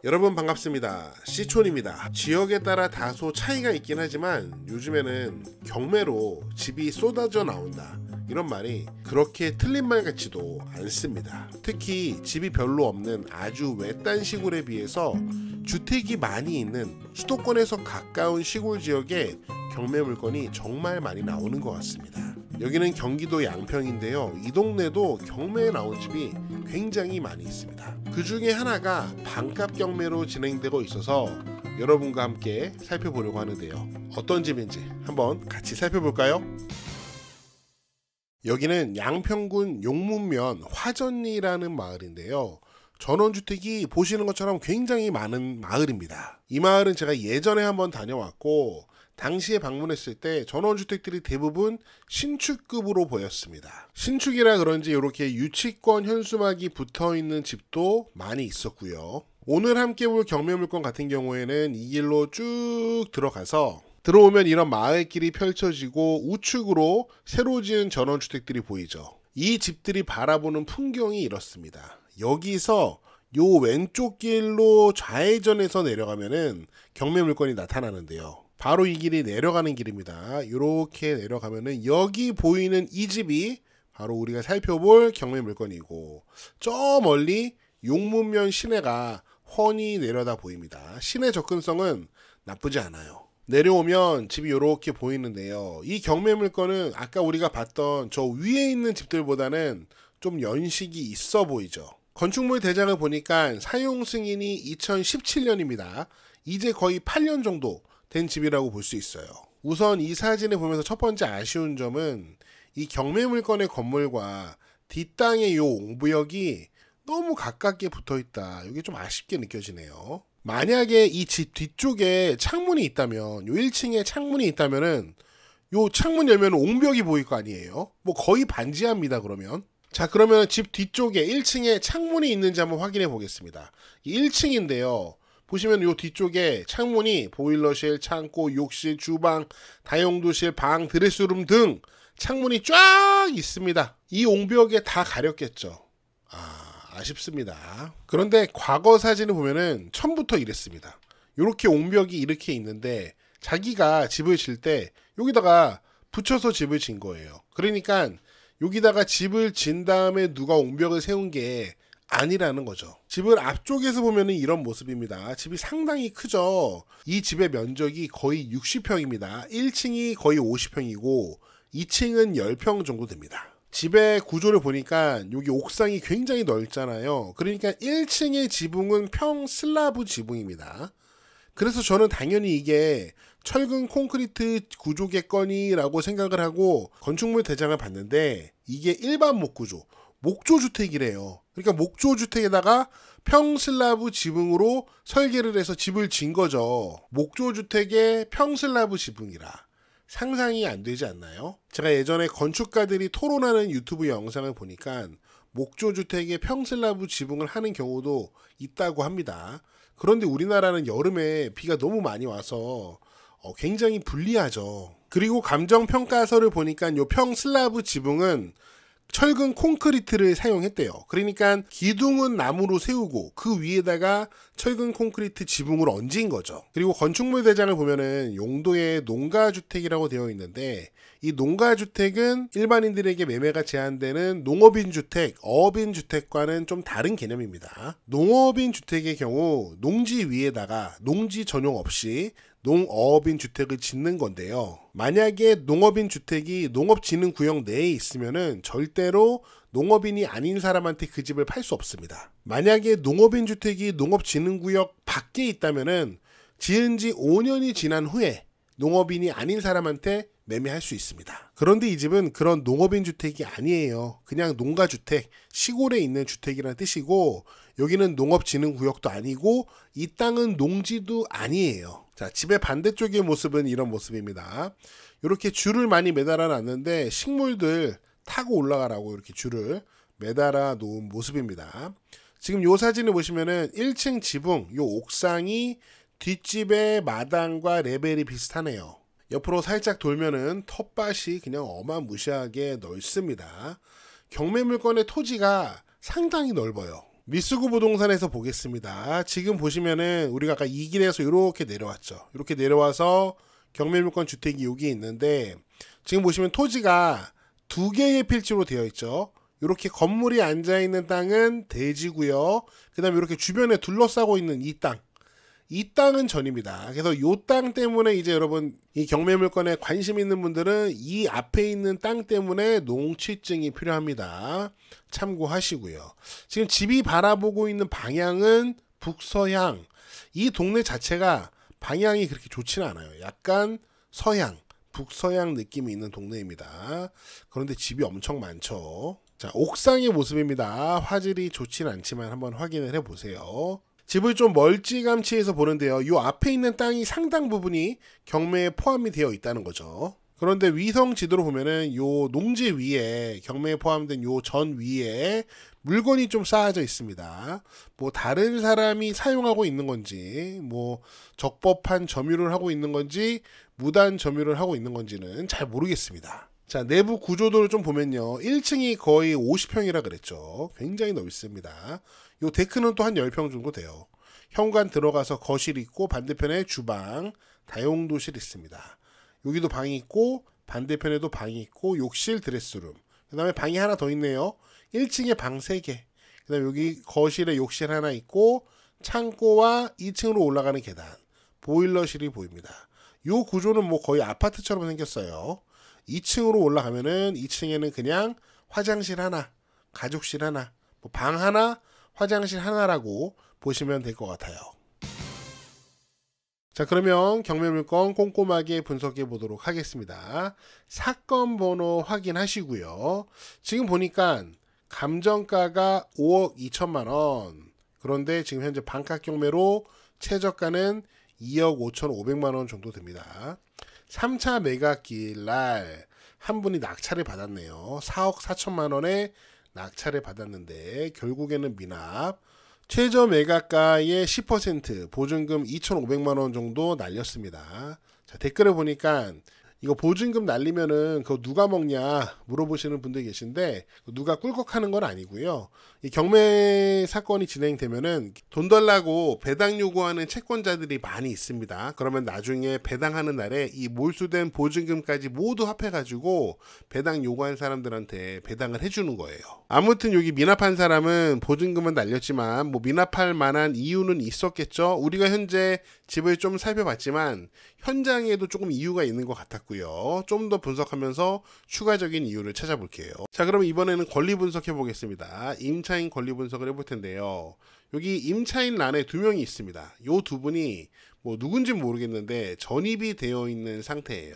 여러분 반갑습니다. 시촌입니다. 지역에 따라 다소 차이가 있긴 하지만 요즘에는 경매로 집이 쏟아져 나온다, 이런 말이 그렇게 틀린 말 같지도 않습니다. 특히 집이 별로 없는 아주 외딴 시골에 비해서 주택이 많이 있는 수도권에서 가까운 시골 지역에 경매 물건이 정말 많이 나오는 것 같습니다. 여기는 경기도 양평인데요. 이 동네도 경매에 나온 집이 굉장히 많이 있습니다. 그 중에 하나가 반값 경매로 진행되고 있어서 여러분과 함께 살펴보려고 하는데요. 어떤 집인지 한번 같이 살펴볼까요? 여기는 양평군 용문면 화전리라는 마을인데요. 전원주택이 보시는 것처럼 굉장히 많은 마을입니다. 이 마을은 제가 예전에 한번 다녀왔고 당시에 방문했을 때 전원주택들이 대부분 신축급으로 보였습니다. 신축이라 그런지 이렇게 유치권 현수막이 붙어있는 집도 많이 있었고요. 오늘 함께 볼 경매 물건 같은 경우에는 이 길로 쭉 들어가서 들어오면 이런 마을길이 펼쳐지고 우측으로 새로 지은 전원주택들이 보이죠. 이 집들이 바라보는 풍경이 이렇습니다. 여기서 요 왼쪽 길로 좌회전해서 내려가면은 경매 물건이 나타나는데요. 바로 이 길이 내려가는 길입니다. 이렇게 내려가면은 여기 보이는 이 집이 바로 우리가 살펴볼 경매 물건이고, 저 멀리 용문면 시내가 훤히 내려다 보입니다. 시내 접근성은 나쁘지 않아요. 내려오면 집이 이렇게 보이는데요. 이 경매 물건은 아까 우리가 봤던 저 위에 있는 집들보다는 좀 연식이 있어 보이죠. 건축물 대장을 보니까 사용 승인이 2017년입니다. 이제 거의 8년 정도 된 집이라고 볼 수 있어요. 우선 이 사진을 보면서 첫 번째 아쉬운 점은 이 경매 물건의 건물과 뒷땅의 요 옹부역이 너무 가깝게 붙어있다. 이게 좀 아쉽게 느껴지네요. 만약에 이 집 뒤쪽에 창문이 있다면, 요 1층에 창문이 있다면은 요 창문 열면 옹벽이 보일 거 아니에요. 뭐 거의 반지하입니다. 그러면 자, 그러면 집 뒤쪽에 1층에 창문이 있는지 한번 확인해 보겠습니다. 1층인데요. 보시면 요 뒤쪽에 창문이 보일러실, 창고, 욕실, 주방, 다용도실, 방, 드레스룸 등 창문이 쫙 있습니다. 이 옹벽에 다 가렸겠죠. 아쉽습니다. 그런데 과거 사진을 보면은 처음부터 이랬습니다. 요렇게 옹벽이 이렇게 있는데 자기가 집을 질 때 여기다가 붙여서 집을 진 거예요. 그러니까 여기다가 집을 진 다음에 누가 옹벽을 세운 게 아니라는 거죠. 집을 앞쪽에서 보면은 이런 모습입니다. 집이 상당히 크죠. 이 집의 면적이 거의 60평입니다. 1층이 거의 50평이고 2층은 10평 정도 됩니다. 집의 구조를 보니까 여기 옥상이 굉장히 넓잖아요. 그러니까 1층의 지붕은 평 슬라브 지붕입니다. 그래서 저는 당연히 이게 철근 콘크리트 구조겠거니라고 생각을 하고 건축물 대장을 봤는데 이게 일반 목구조, 목조주택이래요. 그러니까 목조주택에다가 평슬라브 지붕으로 설계를 해서 집을 진 거죠. 목조주택의 평슬라브 지붕이라 상상이 안 되지 않나요? 제가 예전에 건축가들이 토론하는 유튜브 영상을 보니까 목조주택의 평슬라브 지붕을 하는 경우도 있다고 합니다. 그런데 우리나라는 여름에 비가 너무 많이 와서 굉장히 불리하죠. 그리고 감정평가서를 보니까 요 평슬라브 지붕은 철근 콘크리트를 사용했대요. 그러니까 기둥은 나무로 세우고 그 위에다가 철근 콘크리트 지붕을 얹은 거죠. 그리고 건축물 대장을 보면은 용도에 농가주택이라고 되어 있는데 이 농가주택은 일반인들에게 매매가 제한되는 농업인주택, 어업인주택과는 좀 다른 개념입니다. 농업인주택의 경우 농지 위에다가 농지 전용 없이 농어업인 주택을 짓는 건데요. 만약에 농업인 주택이 농업진흥구역 내에 있으면은 절대로 농업인이 아닌 사람한테 그 집을 팔 수 없습니다. 만약에 농업인 주택이 농업진흥구역 밖에 있다면은 지은 지 5년이 지난 후에 농업인이 아닌 사람한테 매매할 수 있습니다. 그런데 이 집은 그런 농업인 주택이 아니에요. 그냥 농가주택, 시골에 있는 주택이라는 뜻이고 여기는 농업진흥구역도 아니고 이 땅은 농지도 아니에요. 자, 집의 반대쪽의 모습은 이런 모습입니다. 이렇게 줄을 많이 매달아 놨는데 식물들 타고 올라가라고 이렇게 줄을 매달아 놓은 모습입니다. 지금 요 사진을 보시면은 1층 지붕, 요 옥상이 뒷집의 마당과 레벨이 비슷하네요. 옆으로 살짝 돌면은 텃밭이 그냥 어마무시하게 넓습니다. 경매 물건의 토지가 상당히 넓어요. 미쓰고 부동산에서 보겠습니다. 지금 보시면은 우리가 아까 이 길에서 이렇게 내려왔죠. 이렇게 내려와서 경매물건 주택이 여기 있는데 지금 보시면 토지가 두 개의 필지로 되어 있죠. 이렇게 건물이 앉아있는 땅은 대지고요. 그 다음에 이렇게 주변에 둘러싸고 있는 이 땅은 전입니다. 그래서 이 땅 때문에 이제 여러분 이 경매물건에 관심 있는 분들은 이 앞에 있는 땅 때문에 농취증이 필요합니다. 참고하시고요. 지금 집이 바라보고 있는 방향은 북서향. 이 동네 자체가 방향이 그렇게 좋지는 않아요. 약간 서향, 북서향 느낌이 있는 동네입니다. 그런데 집이 엄청 많죠. 자, 옥상의 모습입니다. 화질이 좋지는 않지만 한번 확인을 해보세요. 집을 좀 멀찌감치해서 보는데요. 이 앞에 있는 땅이 상당 부분이 경매에 포함이 되어 있다는 거죠. 그런데 위성 지도로 보면은 요 농지 위에 경매에 포함된 요 전 위에 물건이 좀 쌓여져 있습니다. 뭐 다른 사람이 사용하고 있는 건지 뭐 적법한 점유를 하고 있는 건지 무단 점유를 하고 있는 건지는 잘 모르겠습니다. 자, 내부 구조도를 좀 보면요. 1층이 거의 50평이라 그랬죠. 굉장히 넓습니다. 요 데크는 또 한 10평 정도 돼요. 현관 들어가서 거실 있고 반대편에 주방, 다용도실 있습니다. 여기도 방이 있고 반대편에도 방이 있고 욕실, 드레스룸. 그 다음에 방이 하나 더 있네요. 1층에 방 3개. 그 다음에 여기 거실에 욕실 하나 있고 창고와 2층으로 올라가는 계단, 보일러실이 보입니다. 요 구조는 뭐 거의 아파트처럼 생겼어요. 2층으로 올라가면은 2층에는 그냥 화장실 하나, 가족실 하나, 뭐 방 하나, 화장실 하나라고 보시면 될 것 같아요. 자, 그러면 경매물건 꼼꼼하게 분석해 보도록 하겠습니다. 사건 번호 확인하시고요. 지금 보니까 감정가가 5억 2천만 원. 그런데 지금 현재 반값 경매로 최저가는 2억 5,500만 원 정도 됩니다. 3차 매각기일 날 한 분이 낙찰을 받았네요. 4억 4천만 원에 낙찰을 받았는데 결국에는 미납. 최저 매각가의 10% 보증금 2,500만 원 정도 날렸습니다. 자, 댓글을 보니까 이거 보증금 날리면은 그거 누가 먹냐 물어보시는 분들 계신데 누가 꿀꺽하는 건 아니고요. 이 경매 사건이 진행되면은 돈 달라고 배당 요구하는 채권자들이 많이 있습니다. 그러면 나중에 배당하는 날에 이 몰수된 보증금까지 모두 합해가지고 배당 요구한 사람들한테 배당을 해주는 거예요. 아무튼 여기 미납한 사람은 보증금은 날렸지만 뭐 미납할 만한 이유는 있었겠죠. 우리가 현재 집을 좀 살펴봤지만 현장에도 조금 이유가 있는 것 같았고요. 좀 더 분석하면서 추가적인 이유를 찾아볼게요. 자, 그럼 이번에는 권리 분석해 보겠습니다. 임차인 권리 분석을 해볼 텐데요. 여기 임차인 란에 2명이 있습니다. 요 2분이 뭐 누군지 모르겠는데 전입이 되어 있는 상태예요.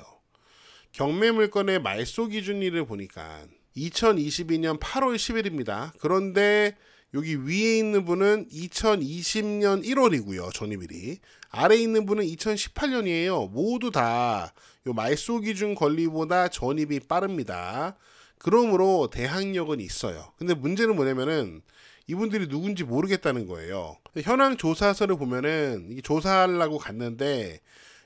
경매 물건의 말소 기준일을 보니까 2022년 8월 10일입니다. 그런데 여기 위에 있는 분은 2020년 1월이고요. 전입일이. 아래에 있는 분은 2018년이에요. 모두 다 요 말소 기준 권리보다 전입이 빠릅니다. 그러므로 대항력은 있어요. 근데 문제는 뭐냐면은 이분들이 누군지 모르겠다는 거예요. 현황 조사서를 보면은 이게 조사하려고 갔는데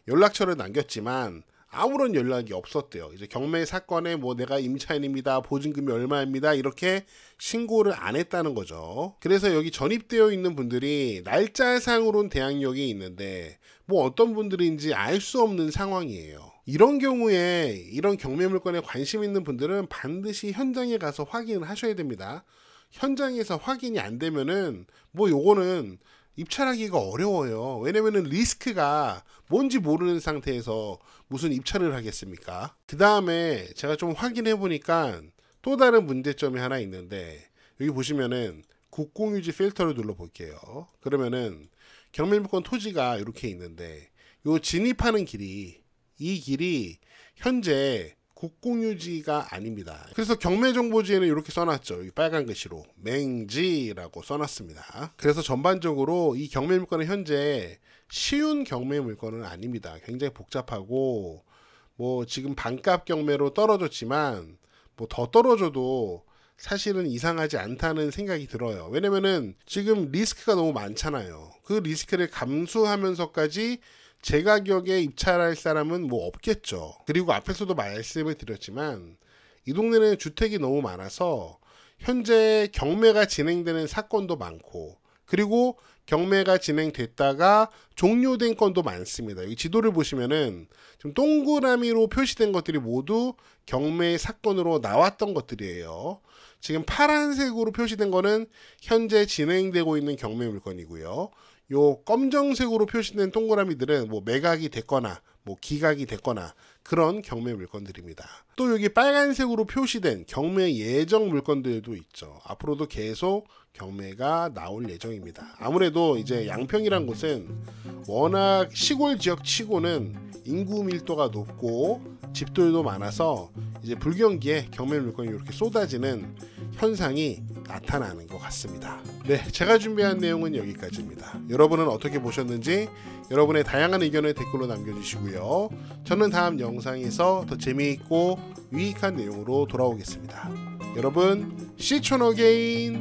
연락처를 남겼지만 아무런 연락이 없었대요. 이제 경매 사건에 뭐 내가 임차인입니다. 보증금이 얼마입니다. 이렇게 신고를 안 했다는 거죠. 그래서 여기 전입되어 있는 분들이 날짜상으로는 대항력이 있는데 뭐 어떤 분들인지 알 수 없는 상황이에요. 이런 경우에 이런 경매 물건에 관심 있는 분들은 반드시 현장에 가서 확인을 하셔야 됩니다. 현장에서 확인이 안 되면은 뭐 요거는 입찰하기가 어려워요. 왜냐면은 리스크가 뭔지 모르는 상태에서 무슨 입찰을 하겠습니까? 그 다음에 제가 좀 확인해 보니까 또 다른 문제점이 하나 있는데 여기 보시면은 국공유지 필터를 눌러 볼게요. 그러면은 경매물건 토지가 이렇게 있는데 요 진입하는 길이 이 길이 현재 국공유지가 아닙니다. 그래서 경매정보지에는 이렇게 써놨죠. 여기 빨간 글씨로 맹지라고 써놨습니다. 그래서 전반적으로 이 경매물건은 현재 쉬운 경매물건은 아닙니다. 굉장히 복잡하고 뭐 지금 반값 경매로 떨어졌지만 뭐 더 떨어져도 사실은 이상하지 않다는 생각이 들어요. 왜냐면은 지금 리스크가 너무 많잖아요. 그 리스크를 감수하면서까지 제 가격에 입찰할 사람은 뭐 없겠죠. 그리고 앞에서도 말씀을 드렸지만 이 동네는 주택이 너무 많아서 현재 경매가 진행되는 사건도 많고, 그리고 경매가 진행됐다가 종료된 건도 많습니다. 여기 지도를 보시면은 좀 동그라미로 표시된 것들이 모두 경매 사건으로 나왔던 것들이에요. 지금 파란색으로 표시된 거는 현재 진행되고 있는 경매 물건이고요. 요 검정색으로 표시된 동그라미들은 뭐 매각이 됐거나 뭐 기각이 됐거나 그런 경매 물건들입니다. 또 여기 빨간색으로 표시된 경매 예정 물건들도 있죠. 앞으로도 계속 경매가 나올 예정입니다. 아무래도 이제 양평이란 곳은 워낙 시골 지역 치고는 인구 밀도가 높고 집들도 많아서 이제 불경기에 경매 물건이 이렇게 쏟아지는 현상이 나타나는 것 같습니다. 네, 제가 준비한 내용은 여기까지입니다. 여러분은 어떻게 보셨는지 여러분의 다양한 의견을 댓글로 남겨주시고요. 저는 다음 영상에서 더 재미있고 유익한 내용으로 돌아오겠습니다. 여러분, See you again.